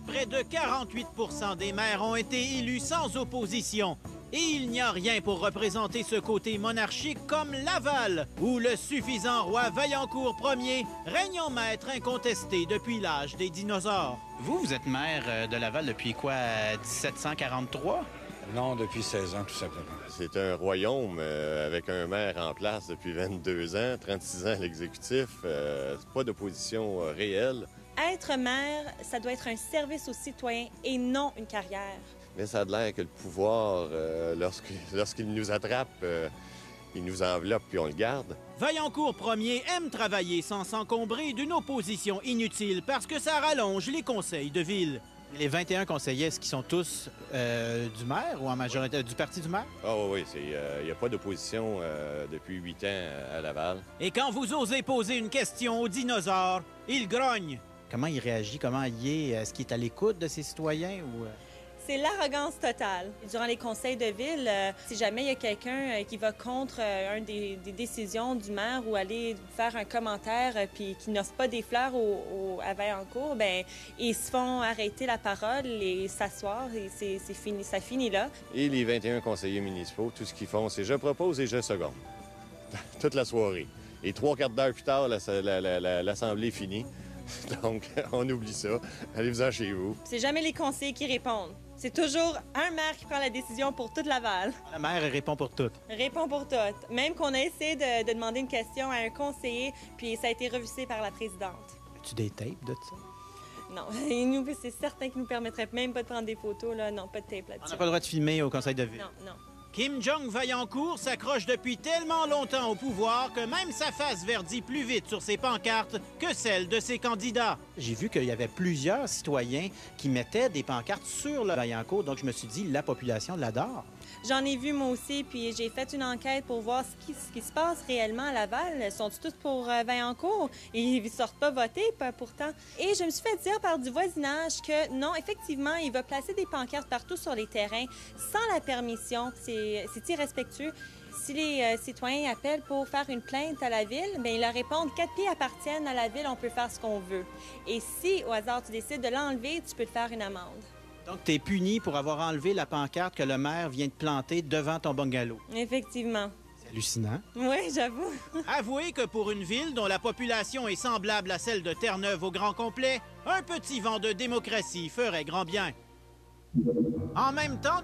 Près de 48 % des maires ont été élus sans opposition. Et il n'y a rien pour représenter ce côté monarchique comme Laval, où le suffisant roi Vaillancourt Ier règne en maître incontesté depuis l'âge des dinosaures. Vous êtes maire de Laval depuis quoi, 1743? Non, depuis 16 ans, tout simplement. C'est un royaume avec un maire en place depuis 22 ans, 36 ans à l'exécutif. Pas d'opposition réelle. Être maire, ça doit être un service aux citoyens et non une carrière. Mais ça a l'air que le pouvoir, lorsqu'il nous attrape, il nous enveloppe puis on le garde. Vaillancourt Ier aime travailler sans s'encombrer d'une opposition inutile parce que ça rallonge les conseils de ville. Les 21 conseillers, est-ce qu'ils sont tous du maire ou en majorité du parti du maire? Ah oui, il n'y a pas d'opposition depuis 8 ans à Laval. Et quand vous osez poser une question aux dinosaures, il grogne. Comment il réagit? Comment il est? Est-ce qu'il est à l'écoute de ses citoyens ou... C'est l'arrogance totale. Durant les conseils de ville, si jamais il y a quelqu'un qui va contre une des décisions du maire ou aller faire un commentaire puis qui n'offre pas des fleurs à Vaillancourt, bien, ils se font arrêter la parole et s'asseoir et c'est fini, ça finit là. Et les 21 conseillers municipaux, tout ce qu'ils font, c'est je propose et je seconde. Toute la soirée. Et 3/4 d'heure plus tard, l'assemblée est finie. Donc, on oublie ça. Allez-vous-en chez vous. C'est jamais les conseillers qui répondent. C'est toujours un maire qui prend la décision pour toute Laval. La maire répond pour tout. Répond pour toutes. Même qu'on a essayé de demander une question à un conseiller, puis ça a été refusé par la présidente. As-tu des tapes de ça? Non, c'est certain qu'ils nous permettraient même pas de prendre des photos. Là. Non, pas de tape là-dessus. On n'a pas le droit de filmer au conseil de ville. Non. Kim Jong-Vaillancourt s'accroche depuis tellement longtemps au pouvoir que même sa face verdit plus vite sur ses pancartes que celle de ses candidats. J'ai vu qu'il y avait plusieurs citoyens qui mettaient des pancartes sur le Vaillancourt, donc je me suis dit, la population l'adore. J'en ai vu moi aussi, puis j'ai fait une enquête pour voir ce qui se passe réellement à Laval. Sont-ils tous pour Vaillancourt? Ils ne sortent pas voter, pourtant. Et je me suis fait dire par du voisinage que non, effectivement, il va placer des pancartes partout sur les terrains sans la permission. C'est irrespectueux. Si les citoyens appellent pour faire une plainte à la ville, bien, ils leur répondent « 4 pieds appartiennent à la ville, on peut faire ce qu'on veut. » Et si, au hasard, tu décides de l'enlever, tu peux te faire une amende. Donc, tu es puni pour avoir enlevé la pancarte que le maire vient de planter devant ton bungalow. Effectivement. C'est hallucinant. Oui, j'avoue. Avouez que pour une ville dont la population est semblable à celle de Terre-Neuve au grand complet, un petit vent de démocratie ferait grand bien. En même temps,